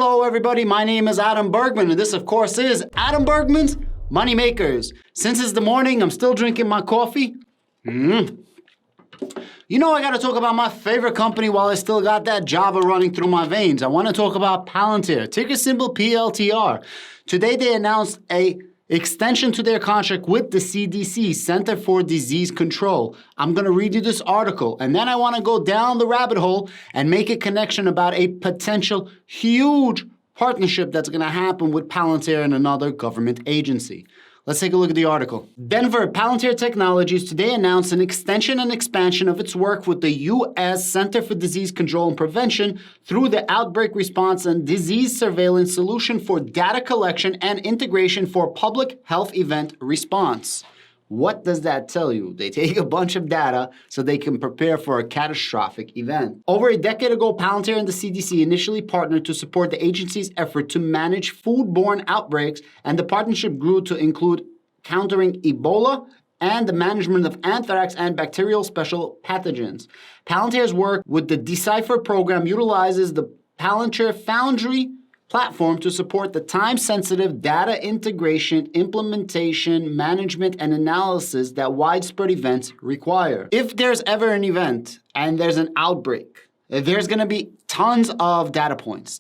Hello everybody, my name is Adam Bergman and this of course is Adam Bergman's Money Makers. Since it's the morning, I'm still drinking my coffee. You know I gotta talk about my favorite company while I still got that Java running through my veins. I wanna talk about PALANTIR, ticker symbol PLTR. Today they announced a extension to their contract with the CDC, Center for Disease Control. I'm gonna read you this article and then I wanna go down the rabbit hole and make a connection about a potential huge partnership that's gonna happen with PALANTIR and another government agency. Let's take a look at the article. Denver, PALANTIR Technologies today announced an extension and expansion of its work with the U.S. Center for Disease Control and Prevention through the Outbreak Response and Disease Surveillance Solution for Data Collection and Integration for Public Health Event Response. What does that tell you? They take a bunch of data so they can prepare for a catastrophic event. Over a decade ago, PALANTIR and the CDC initially partnered to support the agency's effort to manage foodborne outbreaks, and the partnership grew to include countering Ebola and the management of anthrax and bacterial special pathogens. PALANTIR's work with the Decipher program utilizes the PALANTIR Foundry platform to support the time-sensitive data integration, implementation, management, and analysis that widespread events require. If there's ever an event and there's an outbreak, there's gonna be tons of data points,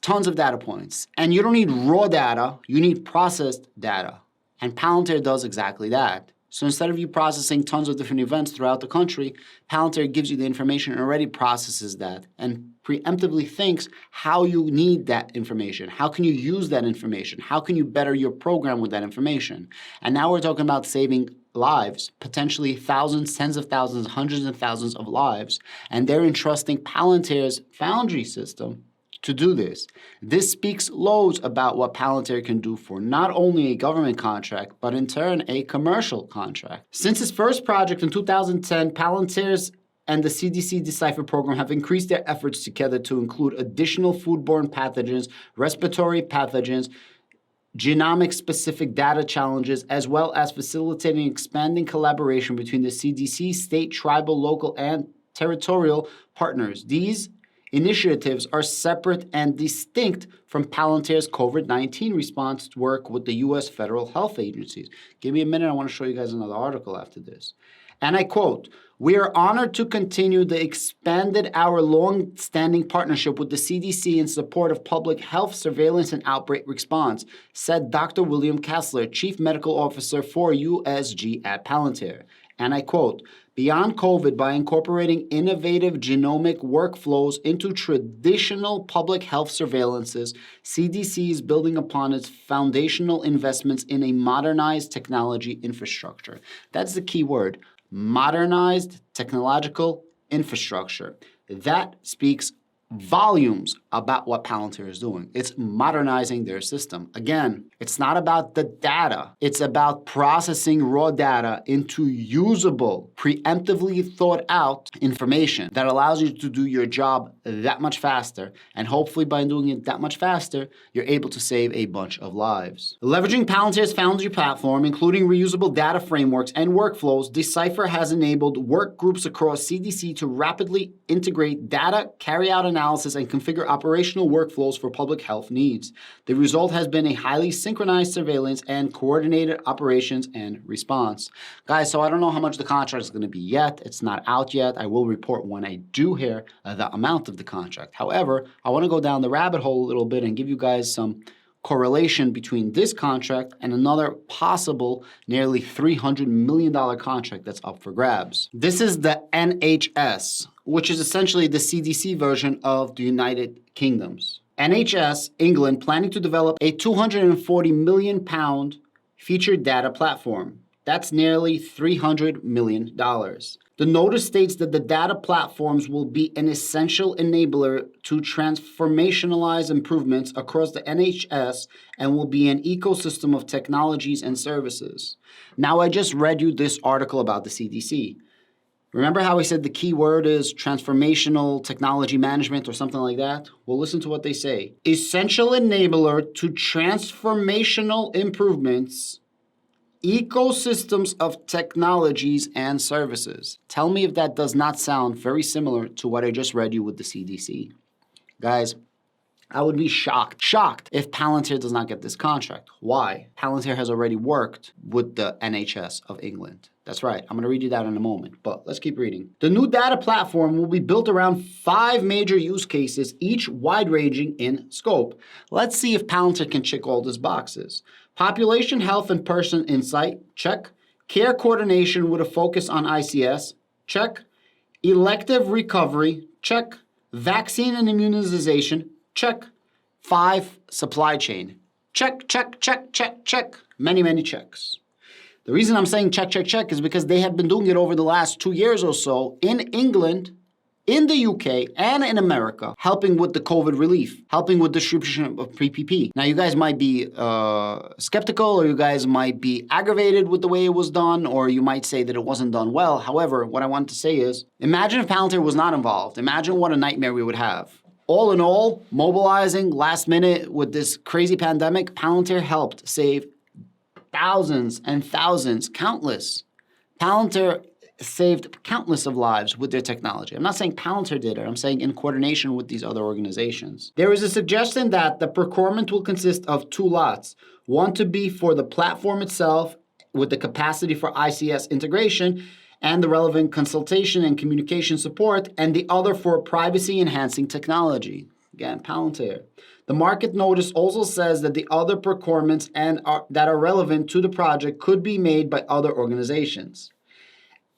and you don't need raw data, you need processed data. And PALANTIR does exactly that. So instead of you processing tons of different events throughout the country, PALANTIR gives you the information and already processes that and preemptively thinks how you need that information. How can you use that information? How can you better your program with that information? And now we're talking about saving lives, potentially thousands, tens of thousands, hundreds of thousands of lives. And they're entrusting PALANTIR's Foundry system to do this. This speaks loads about what PALANTIR can do for not only a government contract, but in turn a commercial contract. Since its first project in 2010, PALANTIR's and the CDC Decipher program have increased their efforts together to include additional foodborne pathogens, respiratory pathogens, genomic-specific data challenges, as well as facilitating expanding collaboration between the CDC, state, tribal, local, and territorial partners. These initiatives are separate and distinct from PALANTIR's COVID-19 response work with the U.S. federal health agencies. Give me a minute, I want to show you guys another article after this. And I quote, "We are honored to continue the expanded our long-standing partnership with the CDC in support of public health surveillance and outbreak response," said Dr. William Kessler, Chief Medical Officer for USG at PALANTIR. And I quote, "Beyond COVID, by incorporating innovative genomic workflows into traditional public health surveillances, CDC is building upon its foundational investments in a modernized technology infrastructure." That's the key word, modernized technological infrastructure. That speaks volumes about what PALANTIR is doing. It's modernizing their system. Again, it's not about the data. It's about processing raw data into usable, preemptively thought out information that allows you to do your job that much faster. And hopefully by doing it that much faster, you're able to save a bunch of lives. Leveraging PALANTIR's Foundry platform, including reusable data frameworks and workflows, Decipher has enabled work groups across CDC to rapidly integrate data, carry out analysis, and configure operational workflows for public health needs. The result has been a highly synchronized surveillance and coordinated operations and response. Guys, so I don't know how much the contract is going to be yet. It's not out yet. I will report when I do hear the amount of the contract. However, I want to go down the rabbit hole a little bit and give you guys some correlation between this contract and another possible nearly $300 million contract that's up for grabs. This is the NHS, which is essentially the CDC version of the United Kingdom's. NHS England planning to develop a £240 million featured data platform. That's nearly $300 million. The notice states that the data platforms will be an essential enabler to transformationalize improvements across the NHS and will be an ecosystem of technologies and services. Now, I just read you this article about the CDC. Remember how I said the key word is transformational technology management or something like that? Well, listen to what they say. Essential enabler to transformational improvements, ecosystems of technologies and services. Tell me if that does not sound very similar to what I just read you with the CDC. Guys, I would be shocked if Palantir does not get this contract. Why? Palantir has already worked with the NHS of England. That's right. I'm going to read you that in a moment, but let's keep reading. The new data platform will be built around 5 major use cases, each wide-ranging in scope. Let's see if Palantir can check all these boxes. Population health and person insight, check. Care coordination with a focus on ICS, check. Elective recovery, check. Vaccine and immunization, check. 5, supply chain. Check. Many checks. The reason I'm saying check is because they have been doing it over the last 2 years or so in England, in the UK, and in America, helping with the COVID relief, helping with distribution of PPP. Now, you guys might be skeptical, or you guys might be aggravated with the way it was done, or you might say that it wasn't done well. However, what I want to say is, imagine if Palantir was not involved. Imagine what a nightmare we would have. All in all, mobilizing last minute with this crazy pandemic, Palantir helped save thousands and thousands, countless. Palantir saved countless of lives with their technology. I'm not saying Palantir did it. I'm saying in coordination with these other organizations. There is a suggestion that the procurement will consist of 2 lots. One to be for the platform itself with the capacity for ICS integration and the relevant consultation and communication support, and the other for privacy-enhancing technology. Again, Palantir. The market notice also says that the other procurements that are relevant to the project could be made by other organizations.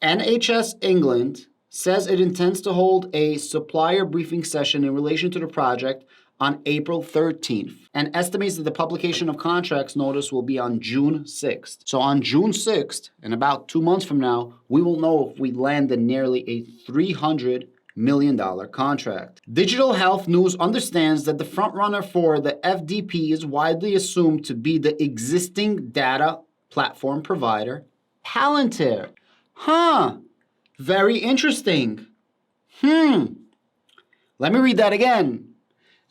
NHS England says it intends to hold a supplier briefing session in relation to the project on April 13th and estimates that the publication of contracts notice will be on June 6th. So on June 6th, in about 2 months from now, we will know if we land in nearly a $300 million contract. Digital Health News understands that the frontrunner for the FDP is widely assumed to be the existing data platform provider, Palantir. Very interesting. Let me read that again.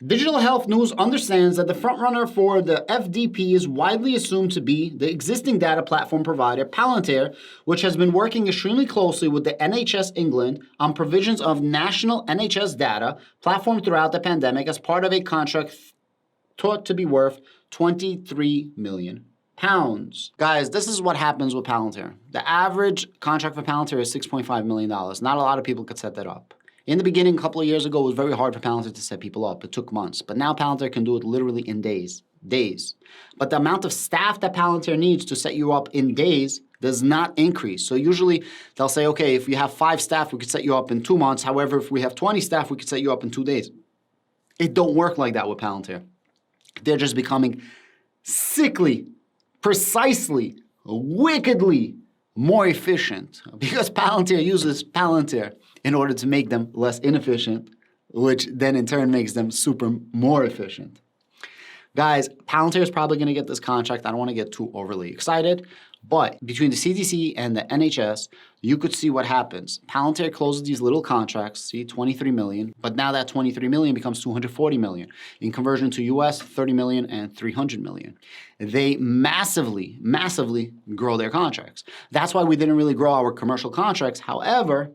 Digital Health News understands that the frontrunner for the FDP is widely assumed to be the existing data platform provider, Palantir, which has been working extremely closely with the NHS England on provisions of national NHS data platform throughout the pandemic as part of a contract thought to be worth £23 million. Guys, this is what happens with Palantir. The average contract for Palantir is $6.5 million. Not a lot of people could set that up. In the beginning, a couple of years ago, it was very hard for Palantir to set people up. It took months. But now Palantir can do it literally in days. But the amount of staff that Palantir needs to set you up in days does not increase. So usually they'll say, okay, if we have 5 staff, we could set you up in 2 months. However, if we have 20 staff, we could set you up in 2 days. It don't work like that with Palantir. They're just becoming sickly, precisely, wickedly more efficient because Palantir uses Palantir in order to make them less inefficient, which then in turn makes them super more efficient. Guys, Palantir is probably going to get this contract. I don't want to get too overly excited, but between the CDC and the NHS, you could see what happens. Palantir closes these little contracts, see, 23 million, but now that 23 million becomes 240 million. In conversion to US, 30 million and 300 million. They massively grow their contracts. That's why we didn't really grow our commercial contracts. However,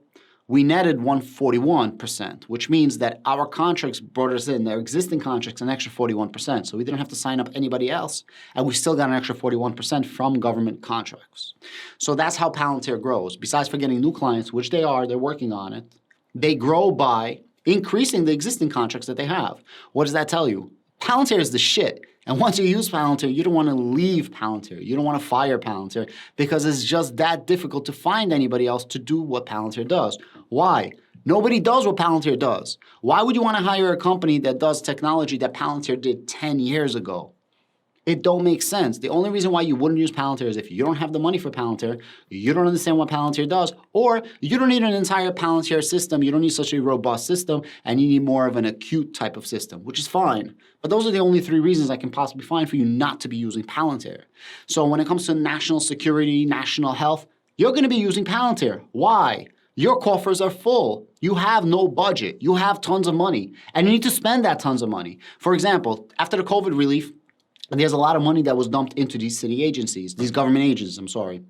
we netted 141%, which means that our contracts brought us in, their existing contracts, an extra 41%. So we didn't have to sign up anybody else, and we still got an extra 41% from government contracts. So that's how Palantir grows. Besides for getting new clients, which they are, they're working on it, they grow by increasing the existing contracts that they have. What does that tell you? Palantir is the shit. And once you use Palantir, you don't want to leave Palantir. You don't want to fire Palantir because it's just that difficult to find anybody else to do what Palantir does. Why? Nobody does what Palantir does. Why would you want to hire a company that does technology that Palantir did 10 years ago? It don't make sense. The only reason why you wouldn't use Palantir is if you don't have the money for Palantir, you don't understand what Palantir does, or you don't need an entire Palantir system, you don't need such a robust system, and you need more of an acute type of system, which is fine. But those are the only 3 reasons I can possibly find for you not to be using Palantir. So when it comes to national security, national health, you're going to be using Palantir. Why? Your coffers are full. You have no budget. You have tons of money, and you need to spend that tons of money. For example, after the COVID relief, there's a lot of money that was dumped into these city agencies, these government agencies, I'm sorry.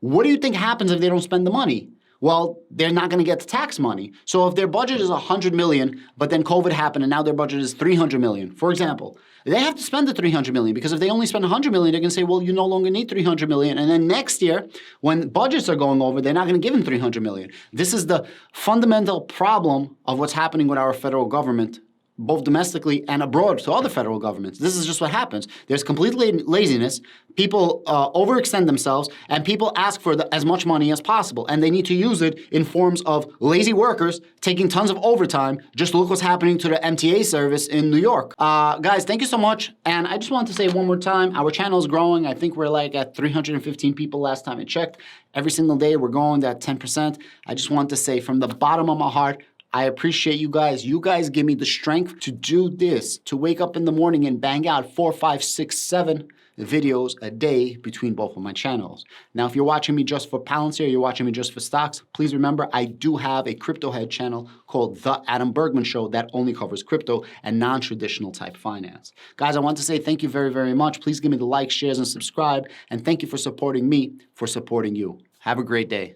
What do you think happens if they don't spend the money? well, they're not going to get the tax money. So if their budget is 100 million, but then COVID happened and now their budget is 300 million, for example, they have to spend the 300 million, because if they only spend 100 million, they're going to say, well, you no longer need 300 million. And then next year, when budgets are going over, they're not going to give them 300 million. This is the fundamental problem of what's happening with our federal government, both domestically and abroad to other federal governments. This is just what happens. There's complete laziness. People overextend themselves, and people ask for as much money as possible. And they need to use it in forms of lazy workers taking tons of overtime. Just look what's happening to the MTA service in New York. Guys, thank you so much. And I just want to say one more time, our channel is growing. I think we're like at 315 people last time I checked. Every single day we're growing that 10%. I just want to say from the bottom of my heart, I appreciate you guys. You guys give me the strength to do this, to wake up in the morning and bang out 4, 5, 6, 7 videos a day between both of my channels. Now, if you're watching me just for Palantir, you're watching me just for stocks, please remember I do have a crypto head channel called The Adam Bergman Show that only covers crypto and non-traditional type finance. Guys, I want to say thank you very, very much. Please give me the like, shares, and subscribe. And thank you for supporting me, for supporting you. Have a great day.